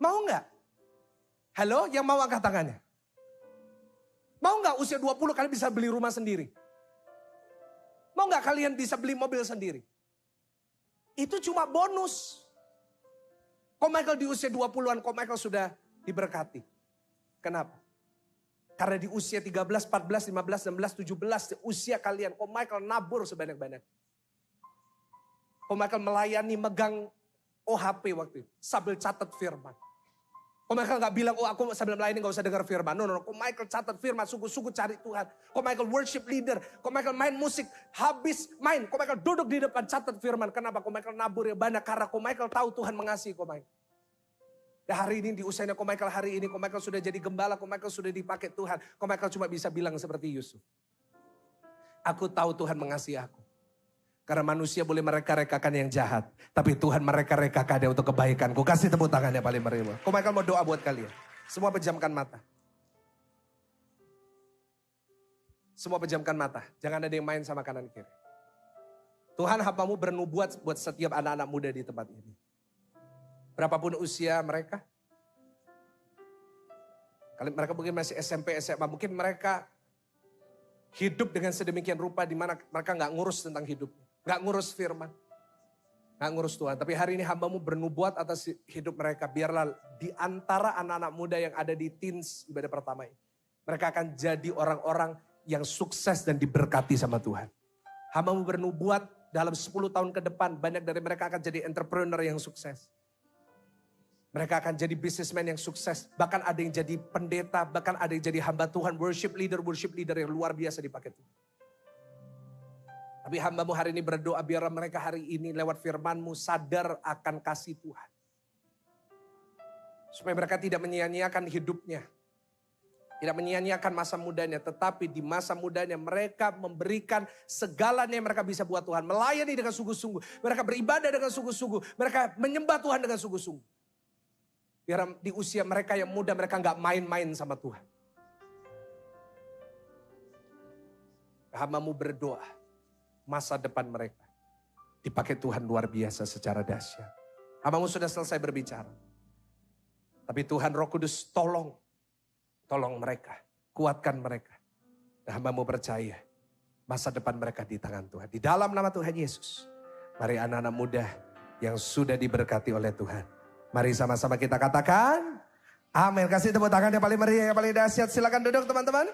Mau gak? Halo, yang mau angkat tangannya? Mau gak usia 20 kalian bisa beli rumah sendiri? Mau gak kalian bisa beli mobil sendiri? Itu cuma bonus. Ko Michael di usia 20-an, Ko Michael sudah diberkati. Kenapa? Karena di usia 13, 14, 15, 16, 17, usia kalian, Ko Michael nabur sebanyak-banyak. Ko Michael melayani, megang OHP waktu itu, sambil catat firman. Ko Michael gak bilang, oh aku sambil melayani gak usah dengar firman. No. Ko Michael catat firman, sungguh-sungguh cari Tuhan. Ko Michael worship leader. Ko Michael main musik, habis main. Ko Michael duduk di depan catat firman. Kenapa? Ko Michael nabur ya banyak. Karena Ko Michael tahu Tuhan mengasihi Ko Michael. Dan hari ini di usianya Ko Michael hari ini. Ko Michael sudah jadi gembala, Ko Michael sudah dipakai Tuhan. Ko Michael cuma bisa bilang seperti Yusuf. Aku tahu Tuhan mengasihi aku. Karena manusia boleh mereka-rekakan yang jahat. Tapi Tuhan mereka-rekakannya untuk kebaikanku. Kasih tepuk tangannya paling meriah. Ko Michael mau doa buat kalian. Semua pejamkan mata. Semua pejamkan mata. Jangan ada yang main sama kanan kiri. Tuhan, hambamu bernubuat buat setiap anak-anak muda di tempat ini. Berapapun usia mereka. Kali mereka mungkin masih SMP, SMA. Mungkin mereka hidup dengan sedemikian rupa di mana mereka gak ngurus tentang hidupnya. Gak ngurus firman. Gak ngurus Tuhan. Tapi hari ini hambamu bernubuat atas hidup mereka. Biarlah di antara anak-anak muda yang ada di teens ibadah pertama ini. Mereka akan jadi orang-orang yang sukses dan diberkati sama Tuhan. Hambamu bernubuat dalam 10 tahun ke depan banyak dari mereka akan jadi entrepreneur yang sukses. Mereka akan jadi businessman yang sukses. Bahkan ada yang jadi pendeta, bahkan ada yang jadi hamba Tuhan, worship leader yang luar biasa dipakai Tuhan. Tapi hambamu hari ini berdoa biar mereka hari ini lewat firman-Mu sadar akan kasih Tuhan. Supaya mereka tidak menyia-nyiakan hidupnya. Tidak menyia-nyiakan masa mudanya, tetapi di masa mudanya mereka memberikan segalanya yang mereka bisa buat Tuhan. Melayani dengan sungguh-sungguh. Mereka beribadah dengan sungguh-sungguh. Mereka menyembah Tuhan dengan sungguh-sungguh. Biar di usia mereka yang muda mereka gak main-main sama Tuhan. Hambamu berdoa, masa depan mereka dipakai Tuhan luar biasa secara dahsyat. Hambamu sudah selesai berbicara. Tapi Tuhan Roh Kudus tolong mereka, kuatkan mereka. Dan hambamu percaya masa depan mereka di tangan Tuhan. Di dalam nama Tuhan Yesus. Mari anak-anak muda yang sudah diberkati oleh Tuhan. Mari sama-sama kita katakan, amin. Kasih tepuk tangan yang paling meriah, yang paling dahsyat. Silakan duduk teman-teman.